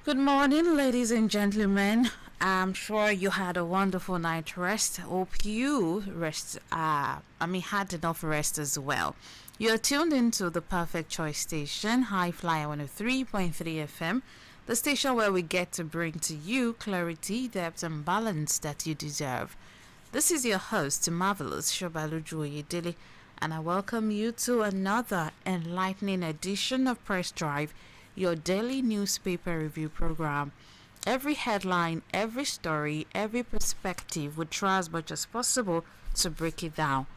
Good morning, ladies and gentlemen. I'm sure you had a wonderful night rest. Hope you had enough rest as well. You're tuned into the Perfect Choice station, I-FLIER 103.3 FM, the station where we get to bring to you clarity, depth, and balance that you deserve. This is your host, Marvellous Sobaloju Oyedele, and I welcome you to another enlightening edition of Press Drive, your daily newspaper review program. Every headline, every story, every perspective, we try as much as possible to break it down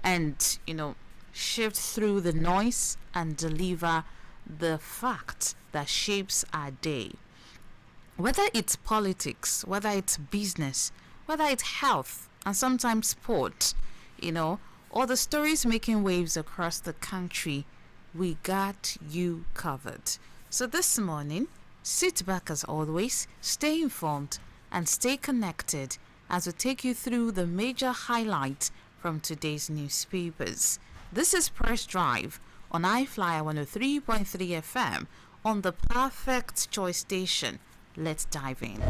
and, shift through the noise and deliver the fact that shapes our day. Whether it's politics, whether it's business, whether it's health, and sometimes sport, or the stories making waves across the country, we got you covered. So this morning, sit back as always, stay informed, and stay connected as we take you through the major highlights from today's newspapers. This is Press Drive on I-FLIER 103.3 FM on the Perfect Choice station. Let's dive in.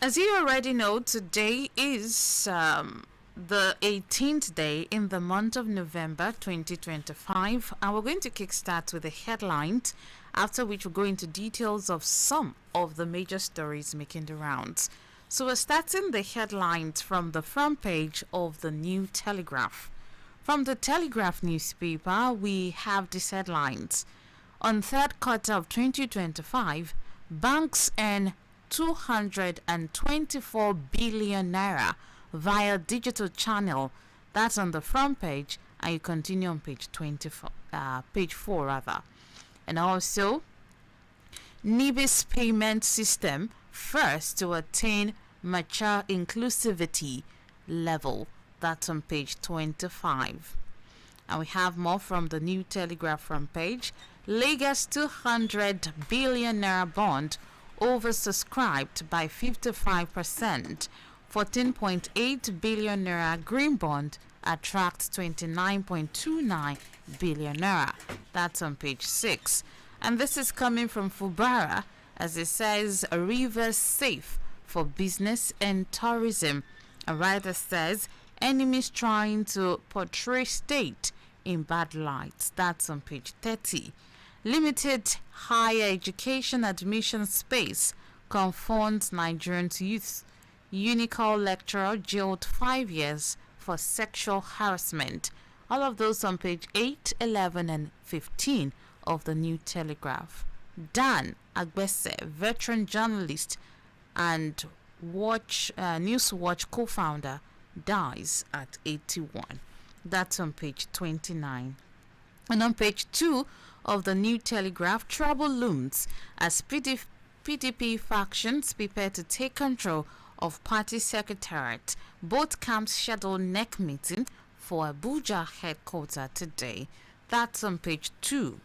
As you already know, today is the 18th day in the month of November 2025, and we're going to kickstart with the headlines, after which we'll go into details of some of the major stories making the rounds. So we're starting the headlines from the front page of the New Telegraph. From the Telegraph newspaper, we have these headlines. On third quarter of 2025, banks earn 224 billion naira via digital channel. That's on the front page, and you continue on page 4 rather. And also, NIBIS payment system first to attain mature inclusivity level. That's on page 25. And we have more from the New Telegraph front page. Lagos 200 billion naira bond oversubscribed by 55%. 14.8 billion naira green bond attracts 29.29 billion naira. That's on page 6. And this is coming from Fubara, as it says, a river safe for business and tourism. A writer says, enemies trying to portray state in bad lights. That's on page 30. Limited higher education admission space confounds Nigerian youth. Unical lecturer jailed 5 years for sexual harassment. All of those on page 8, 11, and 15 of the New Telegraph. Dan Agbese, veteran journalist and Newswatch co-founder, dies at 81. That's on page 29. And on page 2 of the New Telegraph, trouble looms as PDP factions prepare to take control of party secretariat. Both camps schedule neck meeting for Abuja headquarters today. That's on page 2.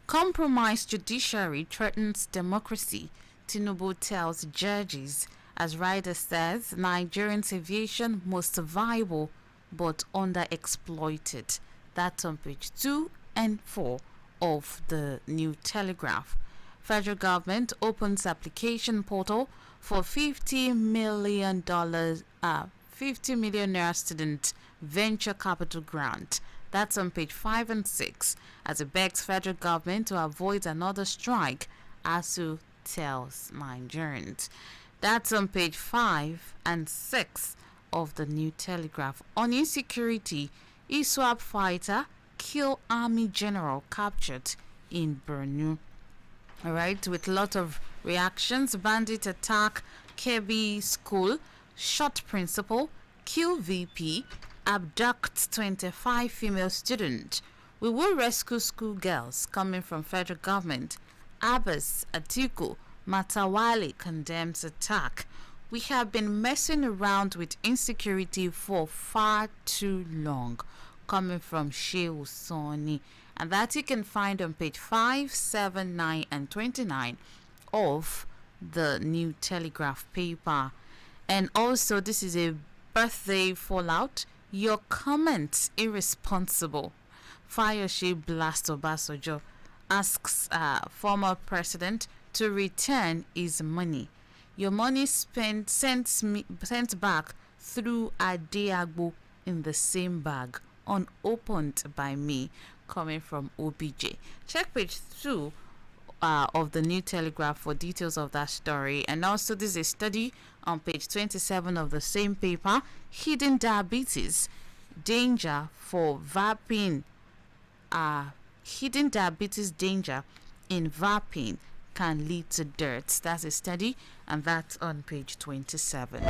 Compromised judiciary threatens democracy, Tinubu tells judges. As writer says, Nigerian aviation most viable but underexploited. That's on page 2 and 4 of the New Telegraph. Federal government opens application portal for $50 million naira student venture capital grant. That's on page 5 and 6, as it begs federal government to avoid another strike, ASU tells Nigerians. That's on page 5 and 6 of the New Telegraph. On insecurity, ISWAP fighter kill army general captured in Borno. Alright, with a lot of reactions. Bandit attack Kebbi school, shot principal, kill VP, abduct 25 female students. We will rescue school girls, coming from federal government. Abbas Atiku Matawale condemns attack. We have been messing around with insecurity for far too long, coming from Shehu Soni. And that you can find on page 5, 7, 9, and 29 of the New Telegraph paper. And also, this is a birthday fallout. Your comments irresponsible. Fayose blasts Obasanjo. Asks former president to return his money. Your money sent back through Adeagbo in the same bag, unopened by me, coming from OBJ. Check page 2 of the New Telegraph for details of that story. And also, this is a study on page 27 of the same paper. Hidden diabetes, danger for vaping. Hidden diabetes danger in vaping can lead to deaths. That's a study, and that's on page 27.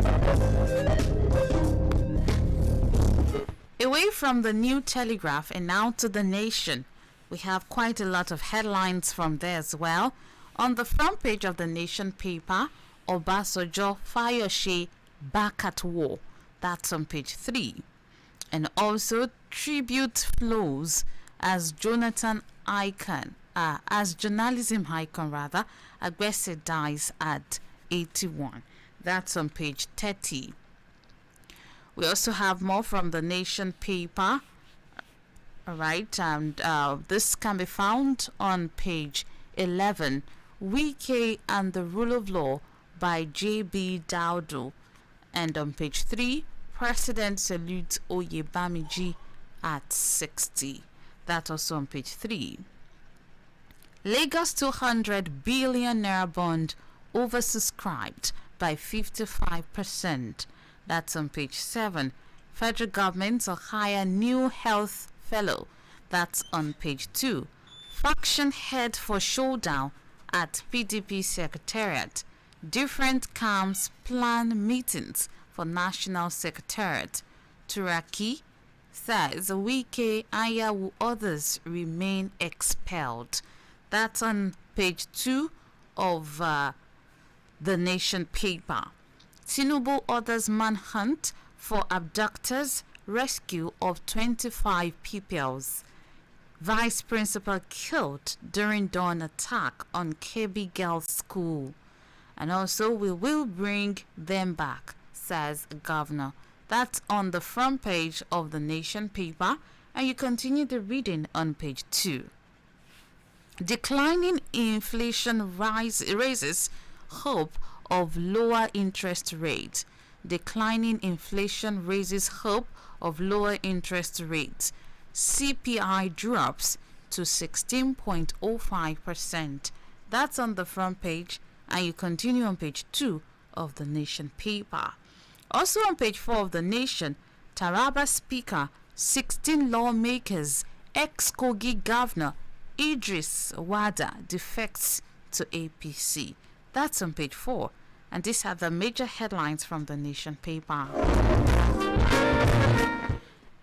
Away from the New Telegraph and now to the Nation, we have quite a lot of headlines from there as well. On the front page of the Nation paper, Obasanjo, Fayose back at war. That's on page 3. And also, tribute flows as journalism icon, Agbese dies at 81. That's on page 30. We also have more from the Nation paper. All right, and this can be found on page 11. Wike and the Rule of Law by J.B. Daudu. And on page 3, President salutes Oyebamiji at 60. That's also on page 3. Lagos 200 billion naira bond oversubscribed by 55%. That's on page 7. Federal government will hire new health fellow. That's on page 2. Faction head for showdown at PDP Secretariat. Different camps plan meetings for National Secretariat. Turaki says Wike, Ayawu, others remain expelled. That's on page 2 of the Nation paper. Tinubu orders manhunt for abductors, rescue of 25 pupils. Vice principal killed during dawn attack on Kebbi Girls School. And also, we will bring them back, says governor. That's on the front page of the Nation paper, and you continue the reading on page 2. Declining inflation raises hope of lower interest rates. Declining inflation raises hope of lower interest rates. CPI drops to 16.05%. That's on the front page, and you continue on page 2 of the Nation paper. Also on page 4 of the Nation, Taraba Speaker, 16 lawmakers, ex-Kogi Governor Idris Wada defects to APC. That's on page 4. And these are the major headlines from the Nation paper.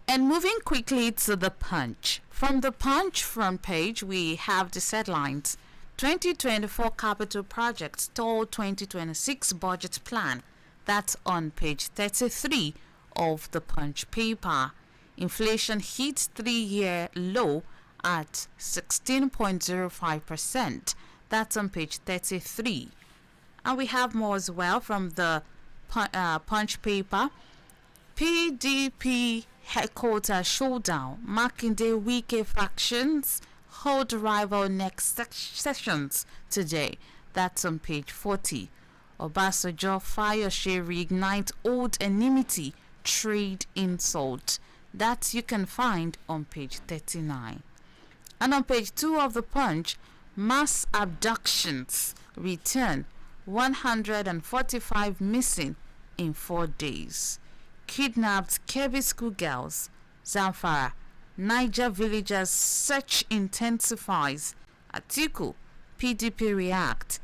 And moving quickly to the Punch. From the Punch front page, we have these headlines. 2024 capital projects stall 2026 budget plan. That's on page 33 of the Punch paper. Inflation hits 3-year low at 16.05%. That's on page 33. And we have more as well from the Punch paper. PDP headquarters showdown. Makinde Wike factions hold rival next sessions today. That's on page 40. Obasanjo, Fayose reignite old enmity, trade insult. That you can find on page 39. And on page 2 of the Punch, mass abductions return. 145 missing in 4 days. Kidnapped Kebbi school girls. Zamfara. Niger villagers search intensifies. Atiku. PDP react.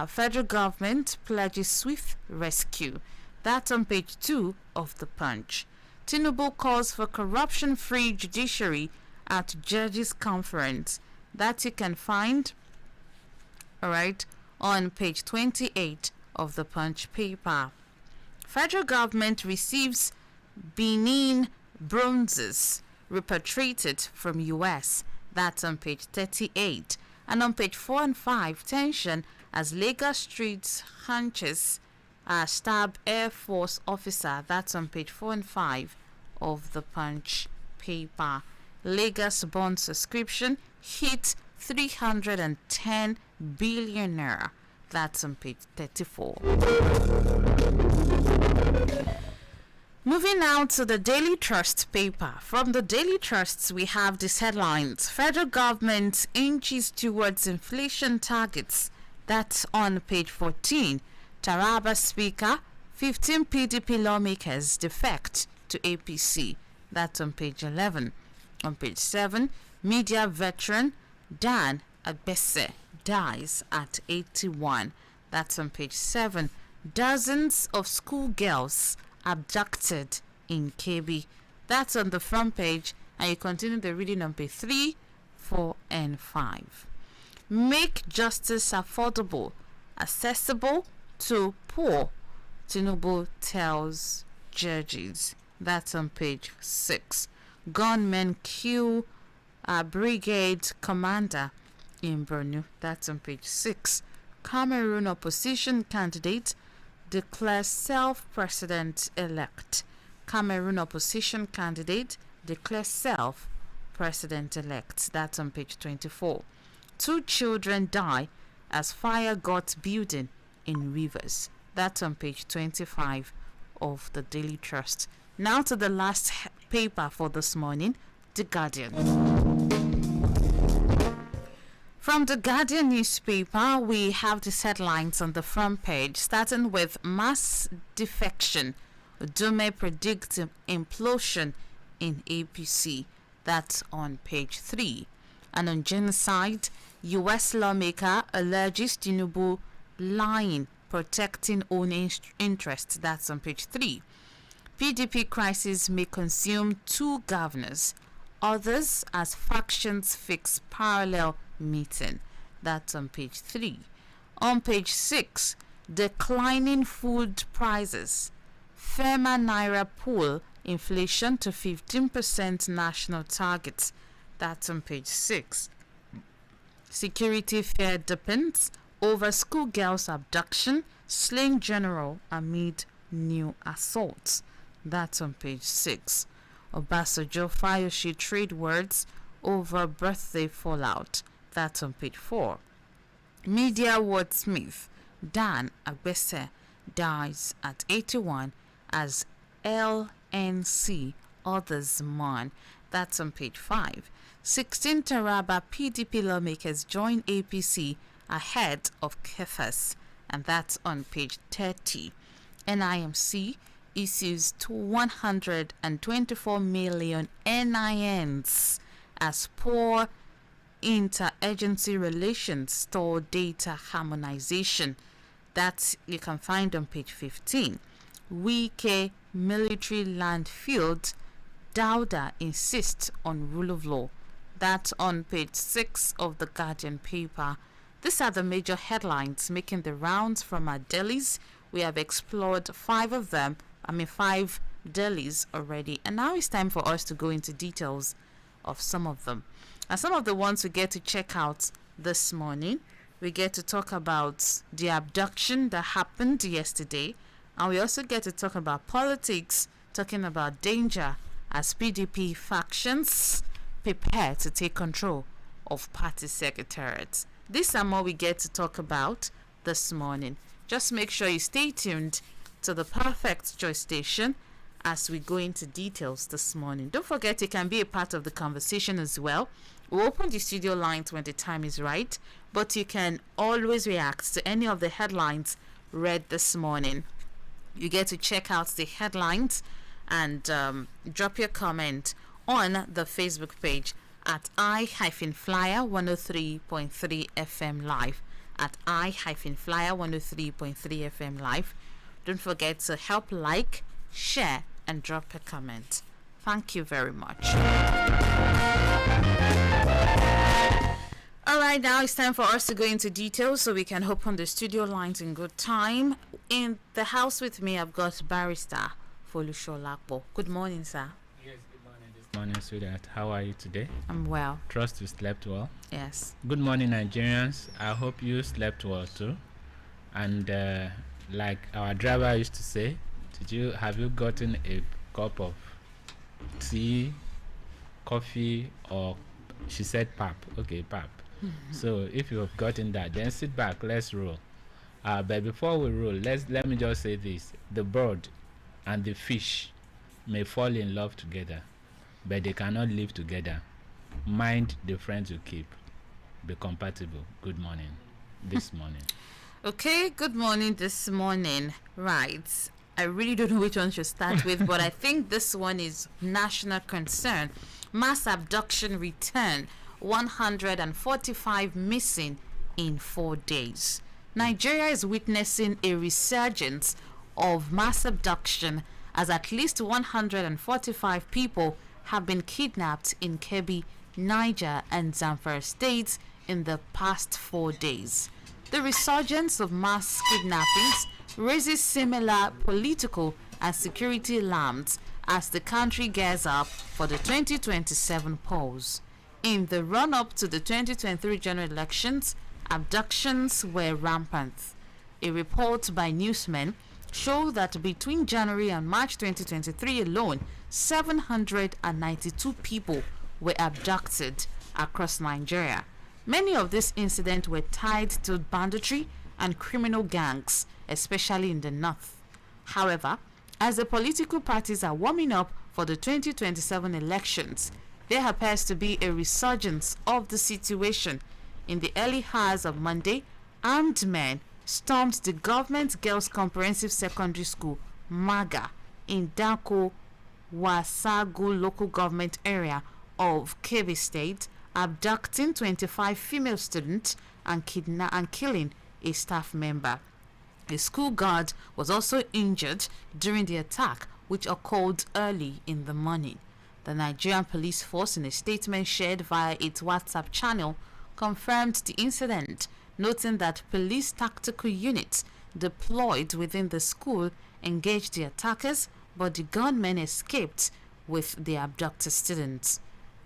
Federal government pledges swift rescue. That's on page 2 of the Punch. Tinubu calls for corruption-free judiciary at Judges Conference. That you can find, all right, on page 28 of the Punch paper. Federal government receives Benin bronzes repatriated from U.S. That's on page 38. And on page 4 and 5, tension as Lagos streets hunches stab Air Force officer. That's on page 4 and 5 of the Punch paper. Lagos bond subscription hit 310 billion naira. That's on page 34. Moving now to the Daily Trust paper. From the Daily Trusts, we have these headlines. Federal government inches towards inflation targets. That's on page 14. Taraba Speaker, 15 PDP lawmakers defect to APC. That's on page 11. On page 7, media veteran Dan Agbese dies at 81. That's on page 7. Dozens of schoolgirls abducted in Kebbi. That's on the front page, and you continue the reading on page 3, 4, and 5. Make justice affordable, accessible to poor, Tinubu tells judges. That's on page 6. Gunmen kill a brigade commander in Borno. That's on page 6. Cameroon opposition candidate declares self-president-elect. Cameroon opposition candidate declares self-president-elect. That's on page 24. 2 children die as fire got building in Rivers. That's on page 25 of the Daily Trust. Now to the last paper for this morning, The Guardian. From the Guardian newspaper, we have these headlines on the front page, starting with mass defection. Dume predicts implosion in APC. That's on page 3. And on genocide, U.S. lawmaker alleges Tinubu lying, protecting own interests. That's on page 3. PDP crisis may consume 2 governors. Others as factions fix parallel meeting. That's on page 3. On page 6, declining food prices. FEMA Naira pull inflation to 15% national target. That's on page 6. Security fear depends over schoolgirls abduction, slain general amid new assaults. That's on page 6. Obasanjo Fayoshi trade words over birthday fallout. That's on page 4. Media wordsmith Dan Agbese dies at 81 as LNC others mourn. That's on page 5. 16 Taraba PDP lawmakers join APC ahead of Kefas, and that's on page 30. NIMC issues to 124 million NINs as poor interagency relations store data harmonization. That you can find on page 15. Wike military land field, Dauda insists on rule of law. That's on page 6 of the Guardian paper. These are the major headlines making the rounds from our dailies. We have explored 5 of them. 5 dailies already. And now it's time for us to go into details of some of them. And some of the ones we get to check out this morning, we get to talk about the abduction that happened yesterday. And we also get to talk about politics, talking about danger as PDP factions prepare to take control of party secretariats. These are more we get to talk about this morning. Just make sure you stay tuned to the Perfect Choice station as we go into details this morning. Don't forget you can be a part of the conversation as well. We'll open the studio lines when the time is right, but you can always react to any of the headlines read this morning. You get to check out the headlines and drop your comment on the Facebook page at I-FLIER 103.3 FM Live. At I-FLIER 103.3 FM Live. Don't forget to help like, share, and drop a comment. Thank you very much. Alright, now it's time for us to go into details so we can open the studio lines in good time. In the house with me, I've got Barrister Folusholakpo. Good morning, sir. Yes, good morning. This morning, sweetheart. How are you today? I'm well. Trust you slept well. Yes. Good morning, Nigerians. I hope you slept well too. And like our driver used to say, have you gotten a cup of tea, coffee, or she said pap? Okay, pap. So if you have gotten that, then sit back, let's roll. But before we roll, let me just say this: the bird and the fish may fall in love together, but they cannot live together. Mind the friends you keep. Be compatible. Good morning. This morning. Okay, good morning this morning. Right. I really don't know which one should start with, but I think this one is national concern. Mass abduction return, 145 missing in 4 days. Nigeria is witnessing a resurgence of mass abduction as at least 145 people have been kidnapped in Kebbi, Niger, and Zamfara states in the past 4 days. The resurgence of mass kidnappings raises similar political and security alarms as the country gears up for the 2027 polls. In the run-up to the 2023 general elections, abductions were rampant. A report by Newsmen showed that between January and March 2023 alone, 792 people were abducted across Nigeria. Many of these incidents were tied to banditry and criminal gangs, especially in the north. However, as the political parties are warming up for the 2027 elections, there appears to be a resurgence of the situation. In the early hours of Monday, armed men stormed the Government Girls Comprehensive Secondary School, MAGA, in Dako, Wasagu local government area of Kebbi State, abducting 25 female students and killing a staff member. A school guard was also injured during the attack, which occurred early in the morning. The Nigerian Police Force, in a statement shared via its WhatsApp channel, confirmed the incident, noting that police tactical units deployed within the school engaged the attackers, but the gunmen escaped with the abducted students.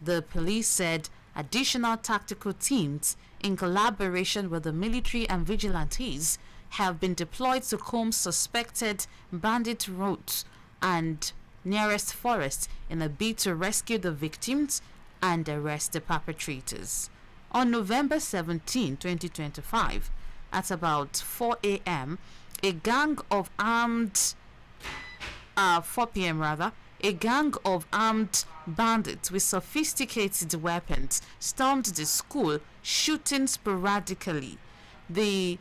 The police said additional tactical teams, in collaboration with the military and vigilantes, have been deployed to comb suspected bandit routes and nearest forests in a bid to rescue the victims and arrest the perpetrators. On November 17, 2025, at about 4 a.m., a gang of armed 4 p.m. rather, a gang of armed bandits with sophisticated weapons stormed the school, shooting sporadically. The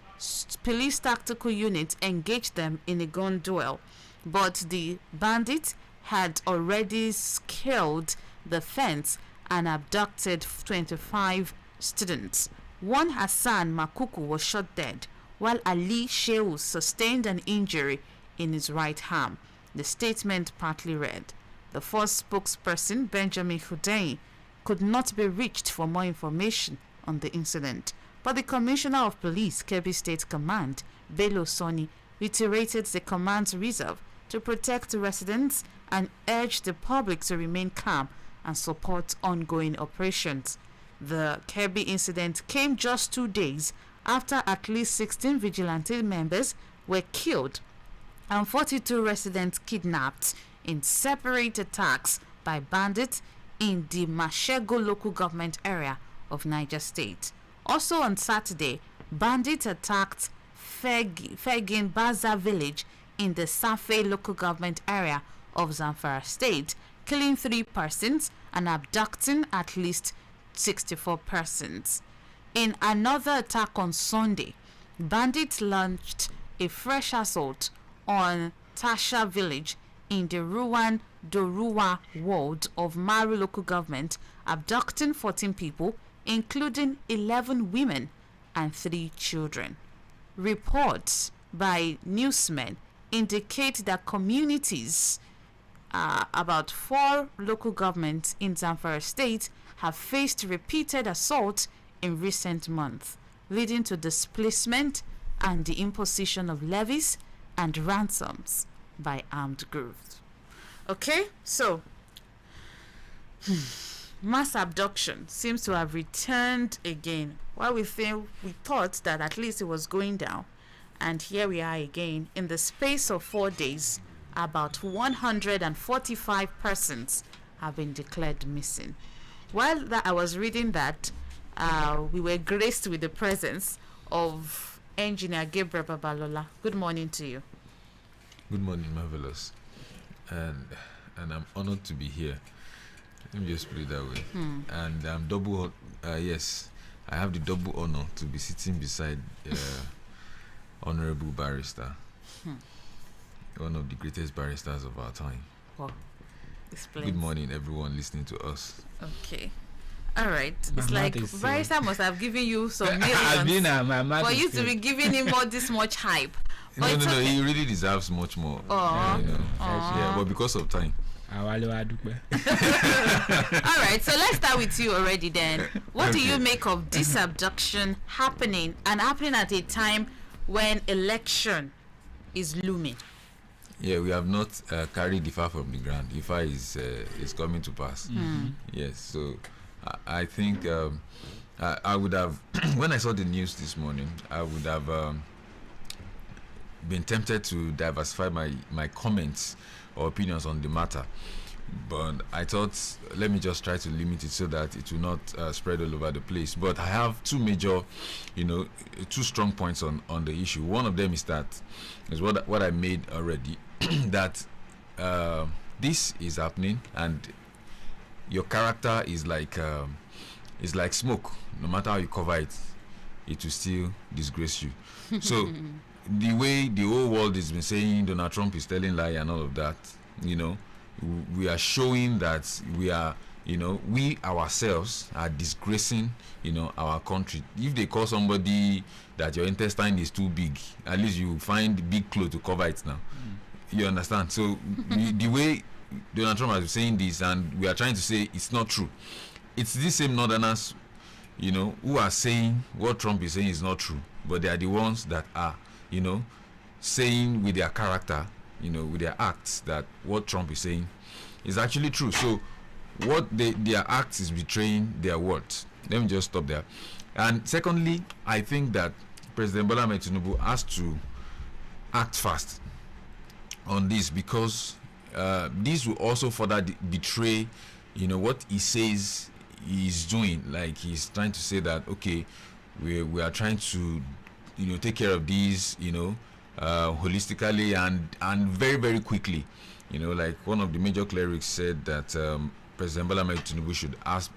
police tactical unit engaged them in a gun duel, but the bandits had already scaled the fence and abducted 25 students. One Hassan Makuku was shot dead, while Ali Shehu sustained an injury in his right arm. The statement partly read. The force spokesperson, Benjamin Hundeyin, could not be reached for more information on the incident, but the Commissioner of Police, Kebbi State Command, Bello Soni, reiterated the command's resolve to protect residents and urged the public to remain calm and support ongoing operations. The Kebbi incident came just 2 days after at least 16 vigilante members were killed and 42 residents kidnapped in separate attacks by bandits in the Mashego local government area of Niger State. Also on Saturday, bandits attacked Fegin Baza village in the Safe local government area of Zamfara State, killing 3 persons and abducting at least 64 persons. In another attack on Sunday, bandits launched a fresh assault on Tasha village in the Ruwan Doruwa ward of Maru local government, abducting 14 people, including 11 women and 3 children. Reports by newsmen indicate that communities, about 4 local governments in Zamfara State, have faced repeated assaults in recent months, leading to displacement and the imposition of levies and ransoms by armed groups. Okay, so mass abduction seems to have returned again. While we thought that at least it was going down, And here we are again. In the space of 4 days, about 145 persons have been declared missing. While that I was reading that, we were graced with the presence of Engineer Gabriel Babalola. Good morning to you. Good morning, Marvellous. And I'm honored to be here. Let me just put it that way. And I'm yes, I have the double honor to be sitting beside Honorable Barrister, one of the greatest barristers of our time. Well, good morning, everyone listening to us. Okay. All right. It's like barrister must have given you some millions for you to be giving him all this much hype. No, he really deserves much more. Yeah, but because of time. All right, so let's start with you already then. What do you make of this abduction happening at a time when election is looming? Yeah, we have not carried Ifa from the ground. Ifa is coming to pass. Yes, so I think I would have, when I saw the news this morning, I would have been tempted to diversify my comments or opinions on the matter, but I thought let me just try to limit it so that it will not spread all over the place. But I have two strong points on the issue. One of them is what I made already that this is happening, and your character is like smoke. No matter how you cover it, it will still disgrace you. So the way the whole world has been saying Donald Trump is telling lie and all of that, we are showing that we ourselves are disgracing, our country. If they call somebody that your intestine is too big, at least you find big clothes to cover it now. You understand? So the way Donald Trump has been saying this, and we are trying to say it's not true. It's these same northerners, who are saying what Trump is saying is not true, but they are the ones that are saying with their character, with their acts, that what Trump is saying is actually true. So what their acts is betraying their words. Let me just stop there. And secondly, I think that President Bola Ahmed Tinubu has to act fast on this, because this will also further betray, what he says he's doing. Like he's trying to say that, okay, we are trying to take care of these, holistically and very, very quickly. Like one of the major clerics said that President Bola Ahmed Tinubu should ask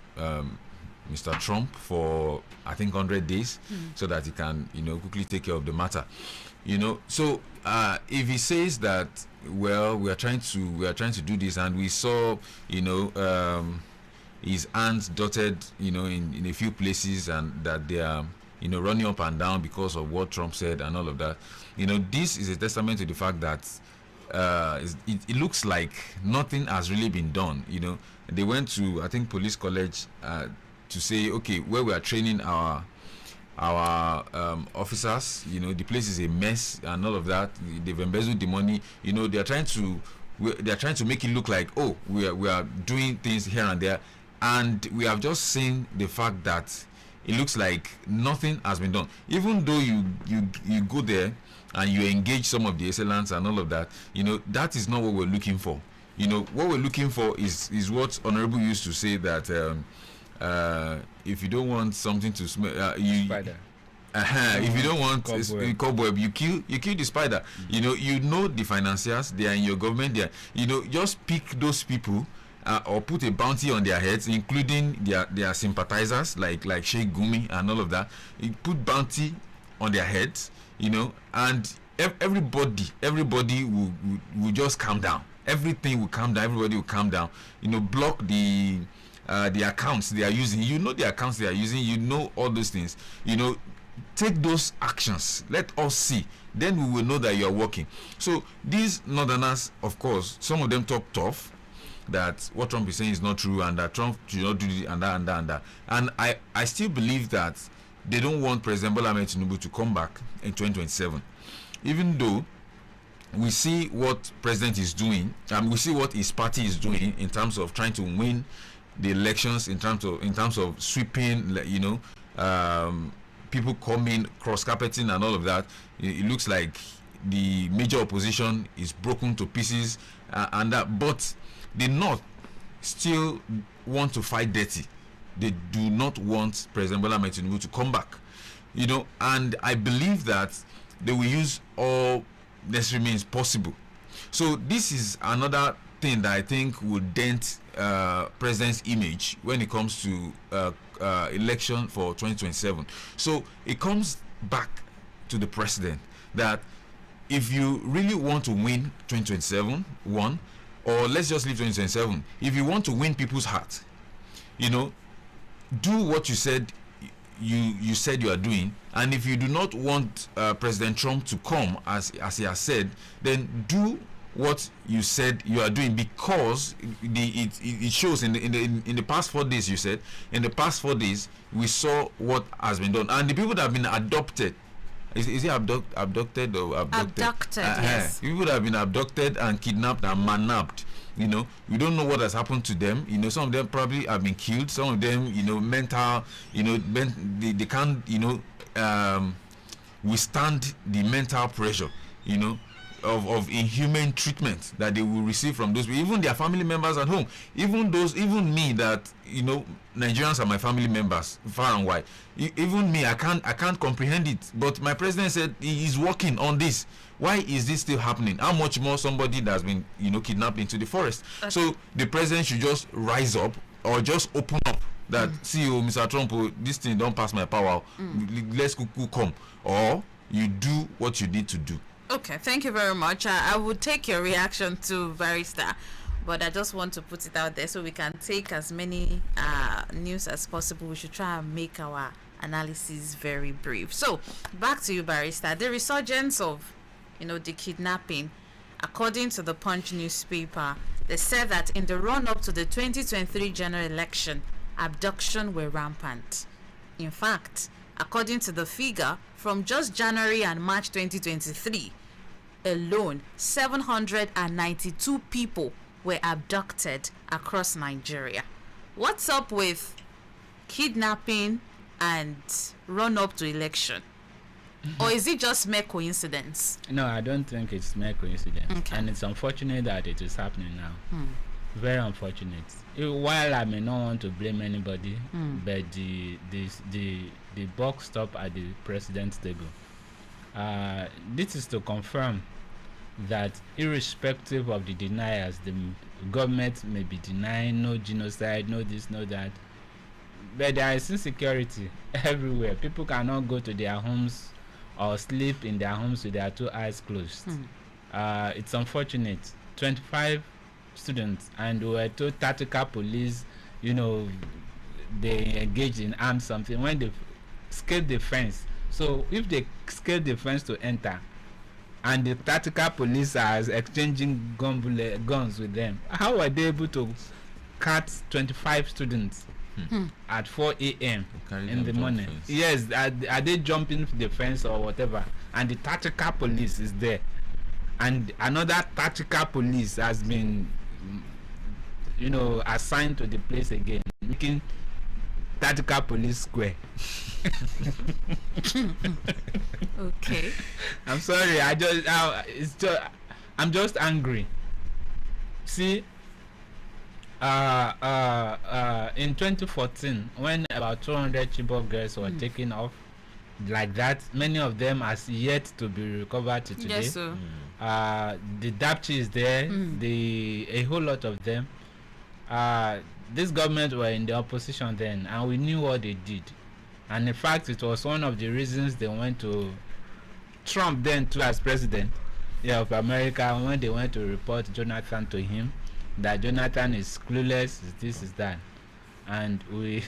Mr. Trump for, I think, 100 days so that he can, quickly take care of the matter. So if he says that, well, we are trying to do this, and we saw, his hands dotted, in a few places, and that they are, running up and down because of what Trump said and all of that. This is a testament to the fact that it looks like nothing has really been done. They went to, I think, police college to say, okay, where we are training our officers, the place is a mess and all of that. They've embezzled the money. They are trying to make it look like, oh, we are doing things here and there, and we have just seen the fact that it looks like nothing has been done. Even though you go there and you engage some of the assailants and all of that, that is not what we're looking for. What we're looking for is what Honorable used to say, that if you don't want something to smell, if you don't want a cobweb, you kill the spider. The financiers, they are in your government there. Just pick those people or put a bounty on their heads, including their sympathizers like Sheikh Gumi and all of that. You put bounty on their heads, and everybody will just calm down. Everything will calm down. Everybody will calm down. Block the accounts they are using. The accounts they are using. All those things. Take those actions. Let us see. Then we will know that you are working. So these northerners, of course, some of them talk tough, that what Trump is saying is not true, and that Trump should not do this and that and that and that. And I still believe that they don't want President Bola Ahmed Tinubu to come back in 2027, even though we see what president is doing, and we see what his party is doing in terms of trying to win the elections, in terms of sweeping, people coming, cross-carpeting and all of that. It looks like the major opposition is broken to pieces, and that. But the North still want to fight dirty. They do not want President Bola Ahmed Tinubu to come back, and I believe that they will use all necessary means possible. So this is another thing that I think would dent president's image when it comes to election for 2027. So it comes back to the president that if you really want to win 2027, or let's just leave 2027, if you want to win people's heart, do what you said you said you are doing. And if you do not want President Trump to come as he has said, then do what you said you are doing, because it shows in the past 4 days. You said in the past 4 days we saw what has been done, and the people that have been adopted, is it abducted or abducted? Yes. People that have been abducted and kidnapped and mannapped. We don't know what has happened to them. Some of them probably have been killed. Some of them, mental, they can't, withstand the mental pressure, of inhuman treatment that they will receive from those people, even their family members at home, even me that, Nigerians are my family members far and wide. Even me, I can't comprehend it. But my president said he is working on this. Why is this still happening? How much more somebody that's been, kidnapped into the forest? Okay. So the president should just rise up or just open up that, see, Mr. Trump, this thing don't pass my power. Let's come. Or you do what you need to do. Okay, thank you very much. I would take your reaction to Barrister, but I just want to put it out there so we can take as many news as possible. We should try and make our analysis very brief. So, back to you, Barrister. The resurgence of, the kidnapping, according to the Punch newspaper, they said that in the run-up to the 2023 general election, abduction were rampant. In fact, according to the figure, from just January and March 2023 alone, 792 people were abducted across Nigeria. What's up with kidnapping and run up to election? Or is it just mere coincidence? No, I don't think it's mere coincidence. Okay. And it's unfortunate that it is happening now. Very unfortunate. While I may not want to blame anybody, but the buck stopped at the president's table. This is to confirm that irrespective of the deniers, the government may be denying no genocide, no this, no that, but there is insecurity everywhere. People cannot go to their homes or sleep in their homes with their 2 eyes closed. It's unfortunate. 25 students, and we were told tactical police, they engaged in armed something when they scaled the fence. So if they scaled the fence to enter, and the tactical police are exchanging guns with them, how are they able to cut 25 students at 4 a.m. in the morning? Yes, are they jumping the fence or whatever? And the tactical police is there, and another tactical police has been, assigned to the place again, making tactical police square. Okay. I'm sorry. I'm just angry. See, in 2014, when about 200 Chibok girls were taken off like that, many of them has yet to be recovered to today. Yes, sir. The Dapchi is there. A whole lot of them. This government were in the opposition then, and we knew what they did. And in fact, it was one of the reasons they went to Trump then too as president of America, when they went to report Jonathan to him, that Jonathan is clueless, is this, is that. And we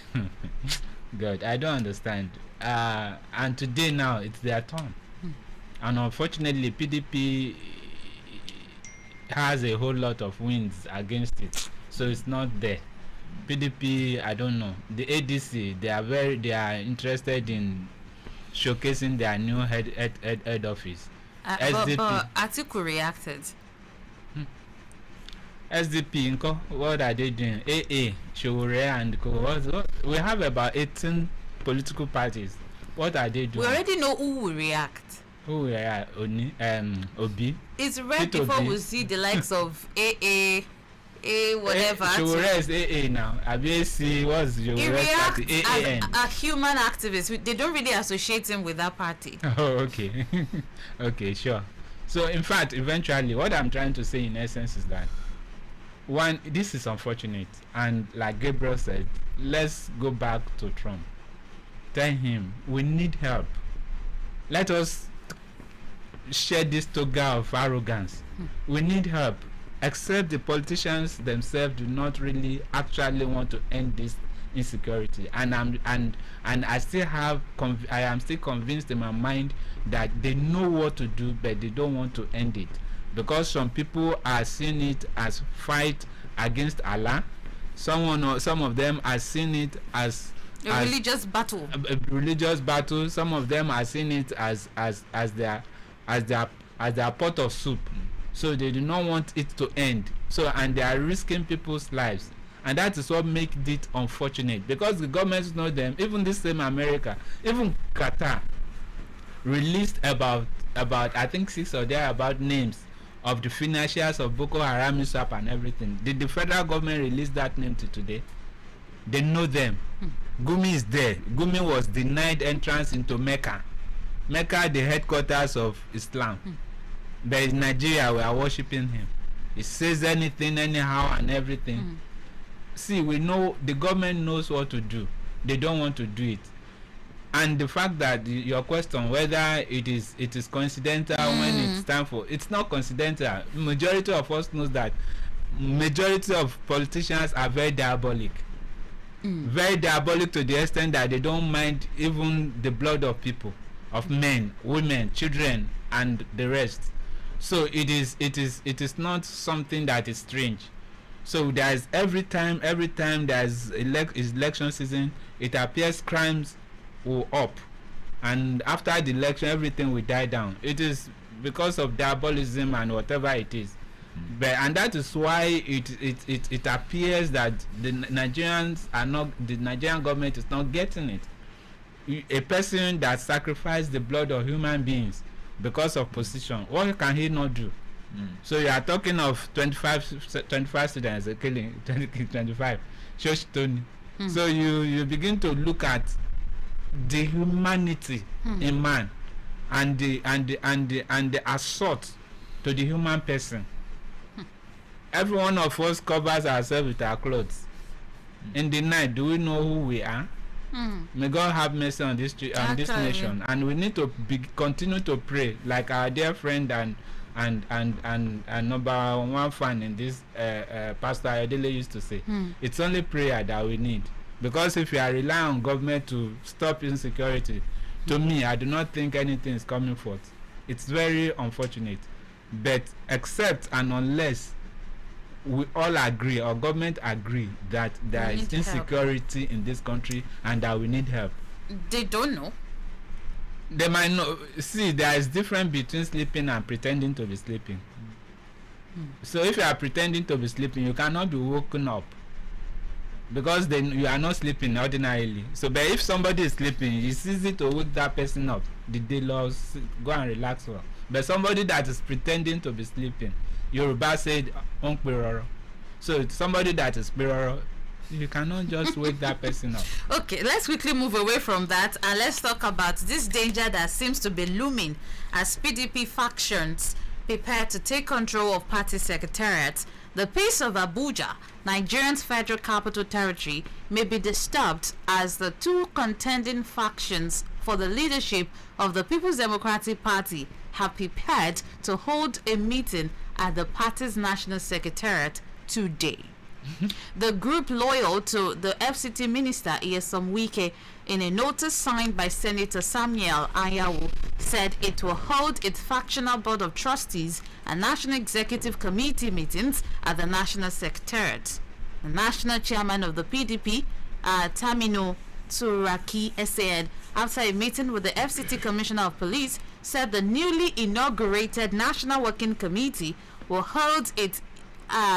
God, I don't understand. And today now it's their turn. And unfortunately PDP has a whole lot of wins against it, so it's not there. PDP, I don't know. The ADC, they are interested in showcasing their new head office. But Atiku reacted. SDP, what are they doing? AA, Showore and Co. We have about 18 political parties What are they doing? We already know who will react. Who are Obi? It's right before Obi. we see the likes of AA, whatever. She will rest AA now. ABAC, what's your He rest reacts party? as AAN. a human activist. They don't really associate him with that party. Oh, okay. Okay, sure. So, in fact, eventually, what I'm trying to say in essence is that, one, this is unfortunate. And like Gabriel said, let's go back to Trump. Tell him, we need help. Let us shed this toga of arrogance. We need help. Except the politicians themselves do not really actually want to end this insecurity, and I still have I am still convinced in my mind that they know what to do, but they don't want to end it, because some people are seeing it as fight against Allah. Some of them are seeing it as a religious battle. A religious battle. Some of them are seeing it as their pot of soup. So they do not want it to end. So, and they are risking people's lives, and that is what makes it unfortunate, because the governments know them. Even this same America, even Qatar released about I think 6 or there about names of the financiers of Boko Haram, ISWAP and everything. Did the federal government release that name to today? They know them. Gumi is there. Gumi was denied entrance into Mecca, the headquarters of Islam. But in Nigeria, we are worshiping him. He says anything, anyhow, and everything. See, we know the government knows what to do. They don't want to do it. And the fact that your question whether it is coincidental when it's time for, it's not coincidental. Majority of us knows that majority of politicians are very diabolic. Very diabolic to the extent that they don't mind even the blood of people, of men, women, children, and the rest. So it is not something that is strange. So there's every time there's election season, it appears crimes will up, and after the election everything will die down. It is because of diabolism and whatever it is. But and that is why it appears that the Nigerian government is not getting it. A person that sacrificed the blood of human beings because of position, what can he not do? So you are talking of 25 students killing 25 church Tony. So you begin to look at the humanity in man, and the assault to the human person. Every one of us covers ourselves with our clothes. In the night, do we know who we are? May God have mercy on this nation, and we need to continue to pray, like our dear friend and number one fan in this Pastor Oyedele used to say. It's only prayer that we need, because if you are relying on government to stop insecurity, to me, I do not think anything is coming forth. It's very unfortunate, but except and unless we all agree, or government agree, that there is insecurity in this country and that we need help. They don't know. They might know. See, there is difference between sleeping and pretending to be sleeping. So if you are pretending to be sleeping, you cannot be woken up, because then you are not sleeping ordinarily. So but if somebody is sleeping, it's easy to wake that person up. The day laws, go and relax well. But somebody that is pretending to be sleeping, Yoruba said onpiroro. So somebody that is piroro, you cannot just wake that person up. Okay, let's quickly move away from that, and let's talk about this danger that seems to be looming as PDP factions prepare to take control of party secretariats. The peace of Abuja, Nigeria's federal capital territory, may be disturbed as the two contending factions for the leadership of the People's Democratic Party have prepared to hold a meeting at the party's national secretariat today. The group loyal to the FCT minister Nyesom Wike, in a notice signed by Senator Samuel Ayawu, said it will hold its factional board of trustees and national executive committee meetings at the national secretariat. The national chairman of the PDP, Tamino Turaki, said after a meeting with the FCT Commissioner of Police, said the newly inaugurated National Working Committee will hold its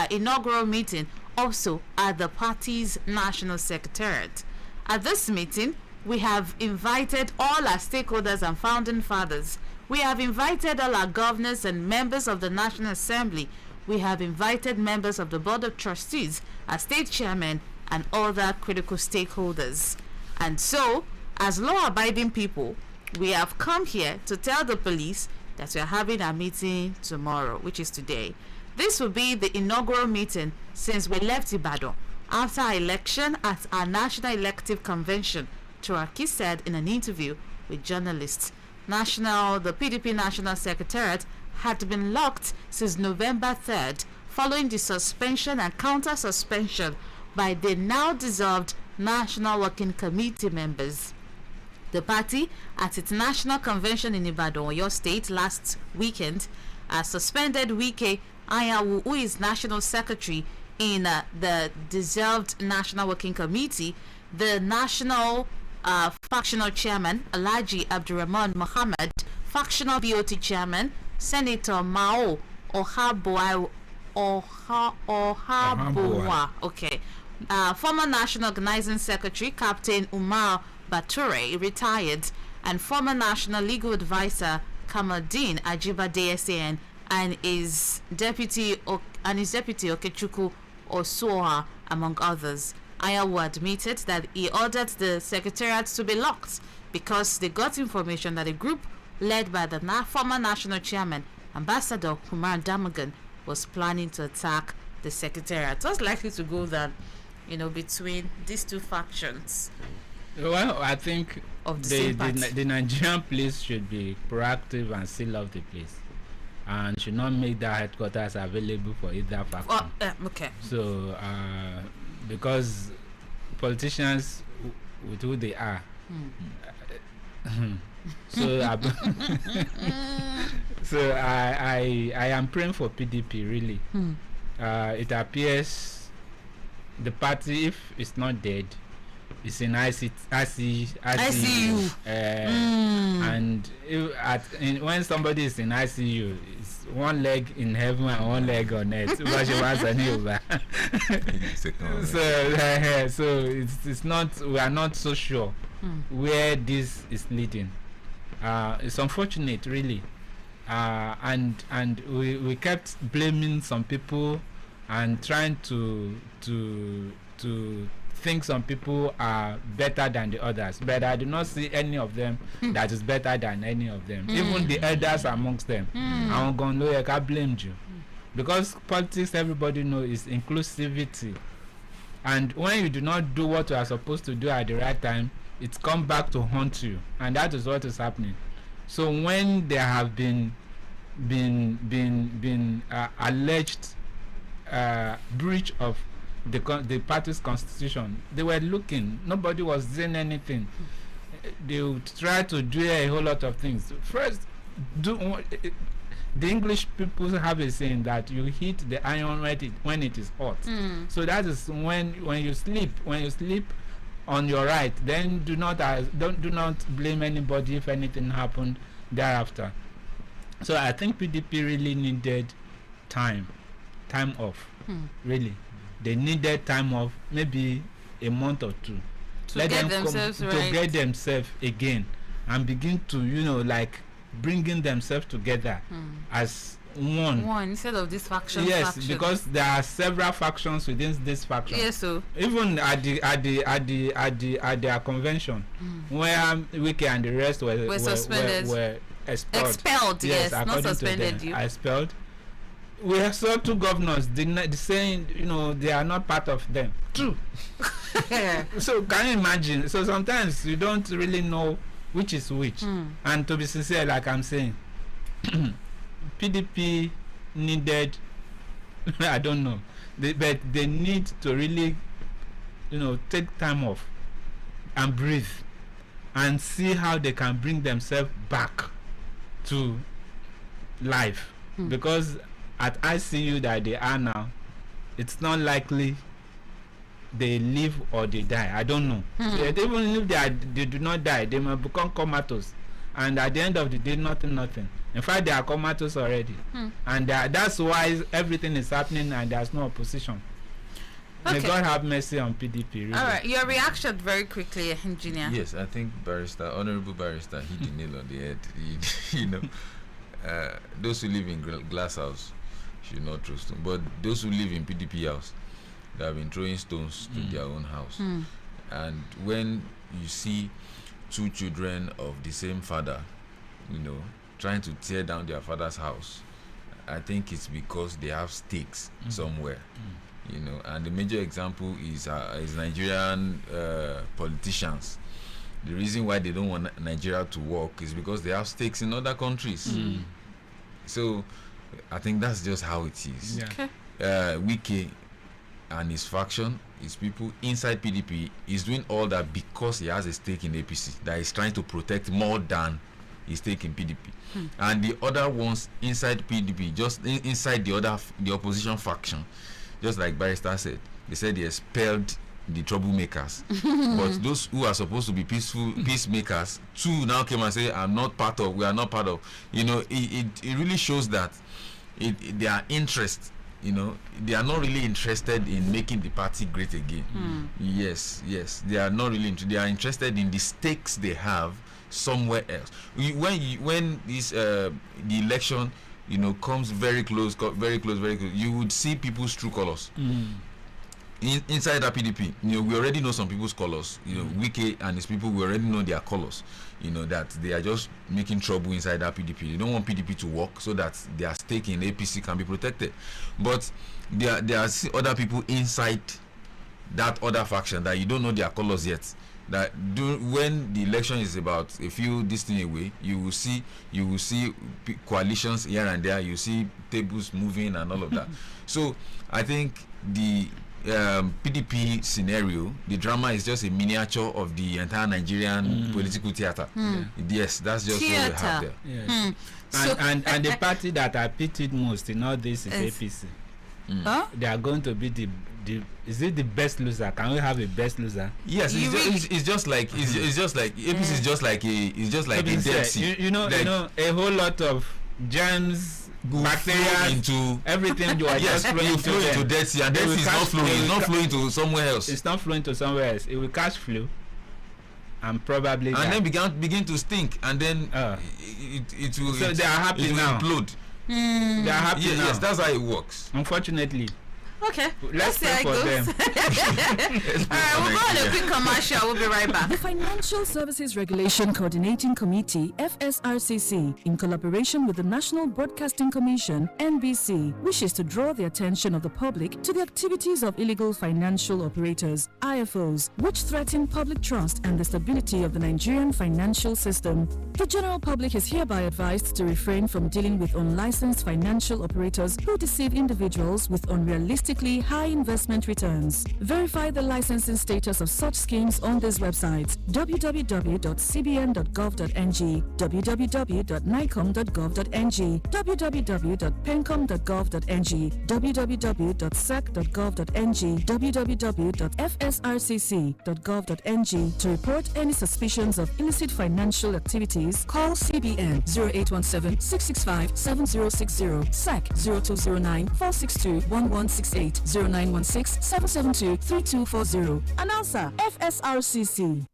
inaugural meeting also at the party's national secretariat. At this meeting, We have invited all our stakeholders and founding fathers. We have invited all our governors and members of the National Assembly. We have invited members of the Board of Trustees, our state chairman, and other critical stakeholders. And so, as law-abiding people, we have come here to tell the police that we are having a meeting tomorrow, which is today. This will be the inaugural meeting since we left Ibadan after our election at our National Elective Convention, Turaki said in an interview with journalists. The PDP National Secretariat had been locked since November 3rd following the suspension and counter-suspension by the now dissolved National Working Committee members. The party, at its national convention in Ibadan, Oyo State, last weekend, suspended Wike Ayawu, who is National Secretary in the dissolved National Working Committee, the National Factional Chairman, Alhaji Abdurrahman Mohammed, Factional BOT Chairman, Senator Mao Ohaboa, former National Organizing Secretary, Captain Umar Bature, retired, and former National Legal Advisor Kamaldeen Ajibade SAN, and his deputy Okechukwu Osoha, among others. Ayawu admitted that he ordered the secretariat to be locked because they got information that a group led by the former national chairman, Ambassador Umar Damagan, was planning to attack the secretariat. What's likely to go down, between these two factions? Well, I think Of the Nigerian police should be proactive and seal off the place, and should not make their headquarters available for either faction. Okay. So, because politicians with who they are, so I am praying for PDP really. It appears the party, if it's not dead, is in ICU. And when somebody is in ICU, it's one leg in heaven and one leg on earth. So it's not. We are not so sure where this is leading. It's unfortunate, really. And we kept blaming some people and trying to think some people are better than the others, but I do not see any of them that is better than any of them. Even the elders amongst them, I'm going to blame you, because politics, everybody knows, is inclusivity, and when you do not do what you are supposed to do at the right time, it comes back to haunt you, and that is what is happening. So when there have been alleged breach of the party's constitution, they were looking, nobody was saying anything. They would try to do a whole lot of things. First, the English people have a saying that you hit the iron when it is hot. So that is when you sleep on your right, then do not blame anybody if anything happened thereafter. So I think PDP really needed time off. Really, they needed time off, maybe a month or two, to get themselves again and begin to bringing themselves together as one instead of this faction. Yes, because there are several factions within this faction. Yes, so even at their convention, where Wike and the rest were suspended, were expelled. Yes, not suspended. Expelled. We saw two governors saying, they are not part of them. True. So can you imagine? So sometimes you don't really know which is which. And to be sincere, like I'm saying, PDP needed, I don't know, but they need to really, take time off and breathe and see how they can bring themselves back to life. Because at ICU that they are now, it's not likely they live or they die. I don't know. Even if they do not die, they might become comatose, and at the end of the day, nothing. In fact, they are comatose already, and that's why everything is happening and there's no opposition. May Okay. God have mercy on PDP. Really. All right, your reaction very quickly, engineer. Yes, I think Honorable Barrister hit the nail on the head. You know, those who live in glass house should not throw stones, but those who live in PDP house, they have been throwing stones to their own house. And when you see two children of the same father, you know, trying to tear down their father's house, I think it's because they have stakes somewhere. You know, and the major example is Nigerian politicians. The reason why they don't want Nigeria to work is because they have stakes in other countries. So I think that's just how it is. Yeah. Okay. Wike and his faction, his people inside PDP, is doing all that because he has a stake in APC that he's trying to protect more than his stake in PDP. And the other ones inside PDP, just inside the opposition faction, just like Barrister said, they said they expelled the troublemakers. But those who are supposed to be peacemakers, two now came and say, we are not part of. You know, it really shows that their interest, you know, they are not really interested in making the party great again. Yes, they are not really they are interested in the stakes they have somewhere else. When this the election, you know, comes very close, you would see people's true colors. Inside that PDP, you know, we already know some people's colors. You know, Wike and his people, we already know their colors. You know, that they are just making trouble inside that PDP. They don't want PDP to work so that their stake in APC can be protected. But there are other people inside that other faction that you don't know their colors yet. That when the election is about a few distance away, you will see coalitions here and there. You see tables moving and all of that. So I think the PDP scenario, the drama is just a miniature of the entire Nigerian political theater. Yes, that's just what we have there. Yes. So- And the party that I pitied most in all this is APC. Huh? They are going to be the is it the best loser? Can we have a best loser? Yes, it's just like APC is just like a dead sea. You know, a whole lot of germs, bacteria into everything you are yes, just when you flow into dead sea, and dead sea is not flowing. It's not flowing to somewhere else. It's not flowing to somewhere else. It will catch flu, and probably and then begin to stink, and then it will. So they are happy it will now. implode. They are happy now. Yes, that's how it works. Unfortunately, Okay. let's see how pray it for goes. them. All right, we'll go on a quick commercial. We'll be right back. The Financial Services Regulation Coordinating Committee, FSRCC, in collaboration with the National Broadcasting Commission, NBC, wishes to draw the attention of the public to the activities of illegal financial operators, IFOs, which threaten public trust and the stability of the Nigerian financial system. The general public is hereby advised to refrain from dealing with unlicensed financial operators who deceive individuals with unrealistically high investment returns. Verify the licensing status of such schemes on these websites: www.cbn.gov.ng, www.nicom.gov.ng, www.pencom.gov.ng, www.sec.gov.ng, www.fsrcc.gov.ng. To report any suspicions of illicit financial activities, call CBN 0817-665-7060, SEC 0209-462-1168, 0916-772-3240. Announcer, FSRCC.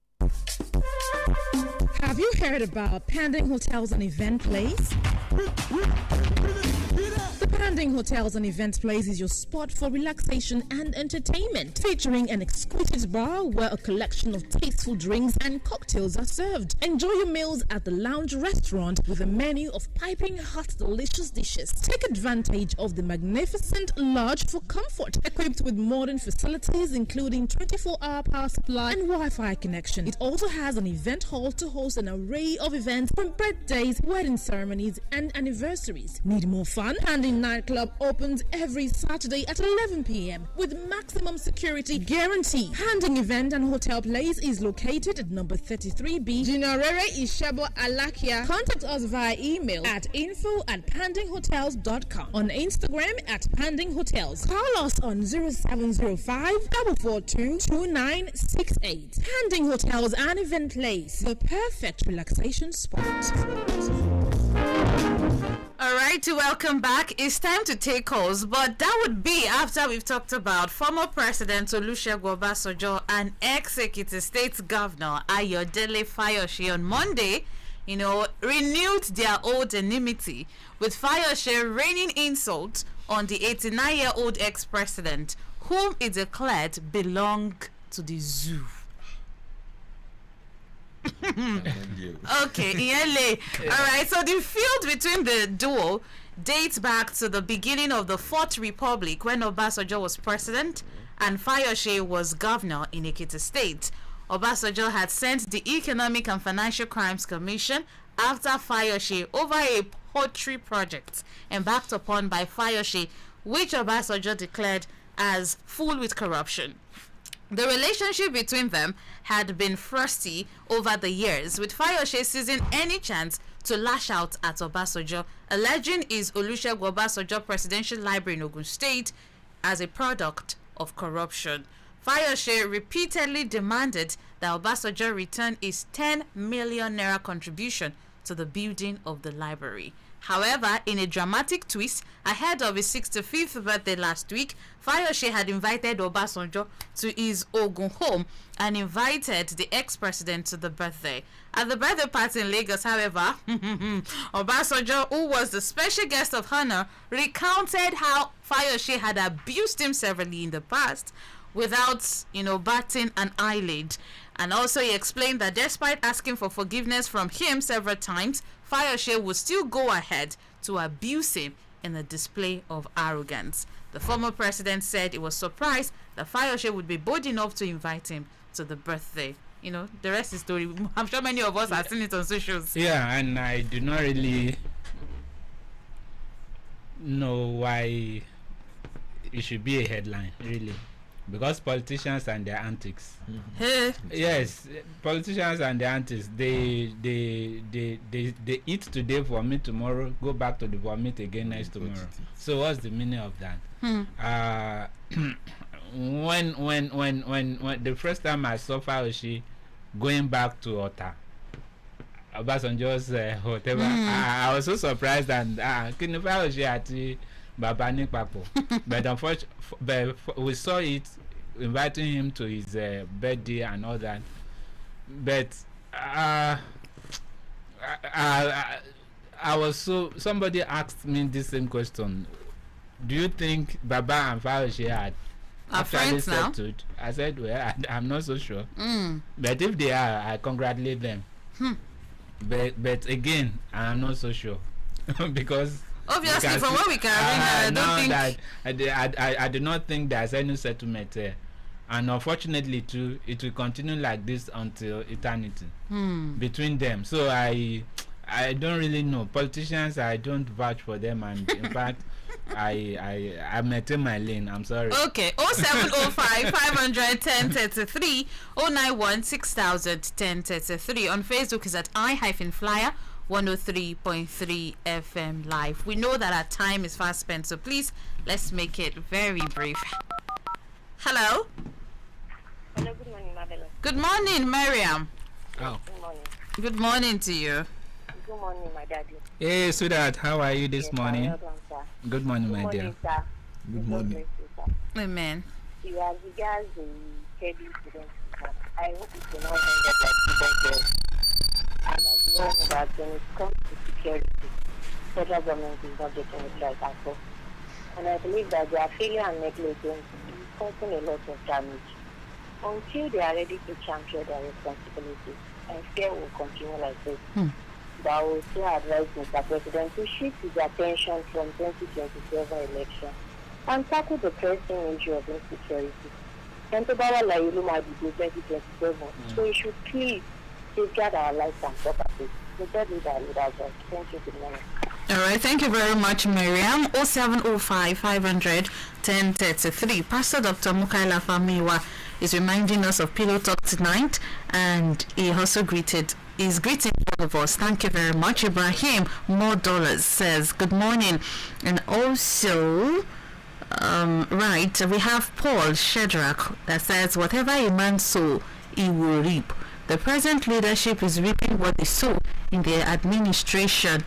Have you heard about Pending Hotels and Event Place? The Pending Hotels and Event Place is your spot for relaxation and entertainment, featuring an exquisite bar where a collection of tasteful drinks and cocktails are served. Enjoy your meals at the lounge restaurant with a menu of piping hot delicious dishes. Take advantage of the magnificent lodge for comfort, equipped with modern facilities including 24-hour power supply and Wi-Fi connection. It also has an event hall to host an array of events from birthdays, wedding ceremonies and anniversaries. Need more fun? Pending Nightclub opens every Saturday at 11 p.m. with maximum security guarantee. Pending Event and Hotel Place is located at number 33B, Jinarere Ishabo Alakia. Contact us via email at info@pendinghotels.com, on Instagram at Pending Hotels. Call us on 0705-442-2968. Pending Hotels and Event Place, the perfect relaxation spot. All right. right, welcome back. It's time to take calls, but that would be after we've talked about former President Olusegun Obasanjo and ex-Ekiti State Governor Oyedele Fayose on Monday, renewed their old enmity, with Fayose raining insults on the 89-year-old ex-president, whom he declared belonged to the zoo. Okay, Iyele. Alright, so the feud between the duo dates back to the beginning of the Fourth Republic, when Obasanjo was president and Fayose was governor in Ekiti State. Obasanjo had sent the Economic and Financial Crimes Commission after Fayose over a poultry project embarked upon by Fayose, which Obasanjo declared as full with corruption. The relationship between them had been frosty over the years, with Fayose seizing any chance to lash out at Obasanjo, alleging his Olusegun Obasanjo Presidential Library in Ogun State as a product of corruption. Fayose repeatedly demanded that Obasanjo return his 10 million naira contribution to the building of the library. However, in a dramatic twist, ahead of his 65th birthday last week, Fayose had invited Obasanjo to his Ogun home and invited the ex-president to the birthday. At the birthday party in Lagos, however, Obasanjo, who was the special guest of honor, recounted how Fayose had abused him severally in the past without, batting an eyelid. And also he explained that despite asking for forgiveness from him several times, Fayose would still go ahead to abuse him in a display of arrogance. The former president said he was surprised that Fayose would be bold enough to invite him to the birthday. The rest is story. I'm sure many of us have seen it on socials. Yeah, and I do not really know why it should be a headline, really. Because politicians and their antics. Yes, politicians and their antics. They eat today, vomit tomorrow, go back to the vomit again next tomorrow. So what's the meaning of that? When the first time I saw Fayose going back to Ota, Obasanjo's whatever, I was so surprised, and Fayose at Baba ni Papo. But unfortunately, we saw it inviting him to his birthday and all that. But I was somebody asked me this same question. Do you think Baba and Fayose had actually settled? I said, well, I'm not so sure. But if they are, I congratulate them. But again, I'm not so sure. Because obviously, from what we can read, I do not think there's any settlement there, and unfortunately, too, it will continue like this until eternity between them. So I don't really know. Politicians, I don't vouch for them, and in fact, I maintain my lane. I'm sorry. Okay. 0705 500 1033 091 6000 1033 on Facebook is at I-FLIER 103.3 FM live. We know that our time is fast spent, so please let's make it very brief. Hello. Hello, good morning, Marvellous. Good morning, Miriam. Oh. Good morning. Good morning to you. Good morning, my daddy. Hey, sweetheart, how are you this Yes, morning? well done, sir. Good morning, my Good dear. morning, sir. Good morning. God bless you, sir. Amen. You are regards the heavy students. I hope it will not end up like students. And as you all know that when it comes to security, federal government is not getting it right at all. And I believe that their failure and negligence is causing a lot of damage. Until they are ready to champion their responsibilities, and fear will continue like this. But I will still advise Mr. President to shift his attention from 2027 election and tackle the pressing issue of insecurity. Sentobawa Lailu might be 2027, so he should please safeguard our lives and property. Thank you, good morning. All right, thank you very much, Miriam. 0705 500 1033. Pastor Dr. Mukaila Famiwa is reminding us of Pillow Talk tonight, and he also is greeting all of us. Thank you very much. Ibrahim More Dollars says good morning, and also right, we have Paul Shedrack that says whatever a man sow, he will reap. The present leadership is reaping what they sow in their administration.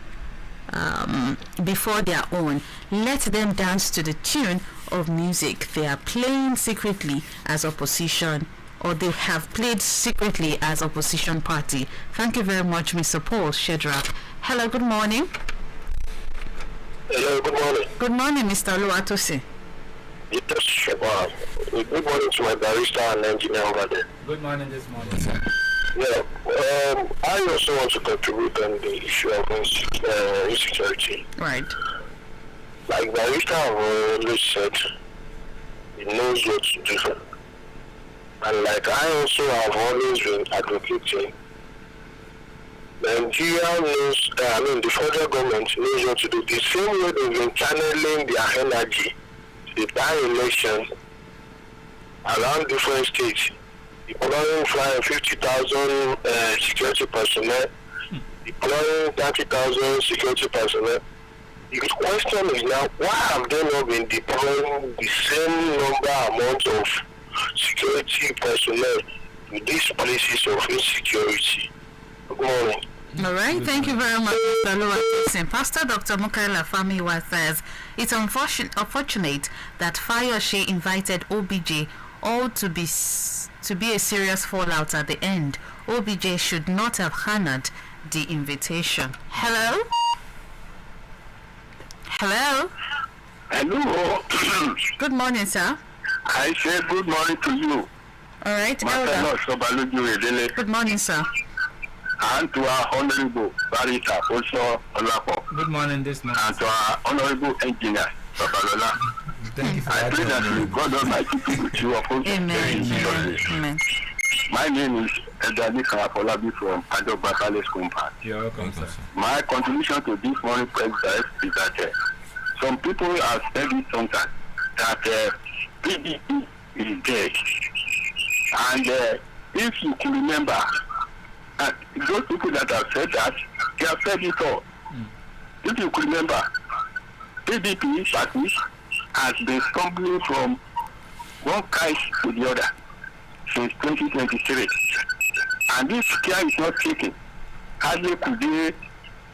before their own. Let them dance to the tune of music they are playing secretly as opposition, or they have played secretly as opposition party. Thank you very much, Mr. Paul Shedrack. Hello, good morning. Hello, good morning. Good morning, Mr. Oluwatosi. It is Shabab. Good morning to my barista and engineer over there. Good morning this morning, sir. Yeah, I also want to contribute on the issue of insecurity. Right. Like barista have always said, he knows what to do. And like I also have always been advocating, Nigeria knows, the federal government knows what to do. The same way they've been channeling their energy to the by-election around different states, deploying 50,000 security personnel, deploying 30,000 security personnel. The question is now, why have they not been deploying the same amount of security personnel to these places of insecurity? Good morning. All right, thank you very much, Mr. Oluwatosin. Pastor Dr. Mukaila Famiwa says it's unfortunate that Fayose invited OBJ all to be a serious fallout at the end. OBJ should not have honored the invitation. Hello? Hello? Hello. Good morning, sir. I say good morning to you. All right, Marvellous Sobaloju Oyedele, good morning, sir. and to our honorable barrister, also Olapo, Good morning this morning. and to our honorable engineer, Babalola. Thank you for I pray that that. God Almighty be with you of Amen. Amen. My name is Edani Karapolabi from Adogba Palace Compound. You're welcome, sir. My contribution to this morning president is that some people have said it sometimes that PDP is dead. And if you can remember, those people that have said that, they have said it all. If you could remember, PDP party has been stumbling from one kind to the other since 2023. And this care is not taken. Hardly could they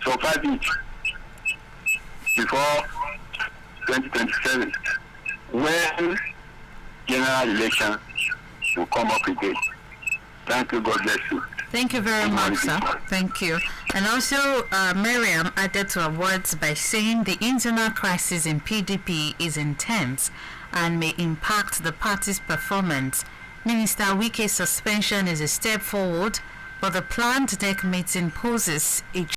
survive it before 2027, when general election will come up again. Thank you, God bless you. Thank you very much, sir. Thank you. And also, Miriam added to her words by saying the internal crisis in PDP is intense and may impact the party's performance. Minister Wike's suspension is a step forward, but the planned neck meeting poses a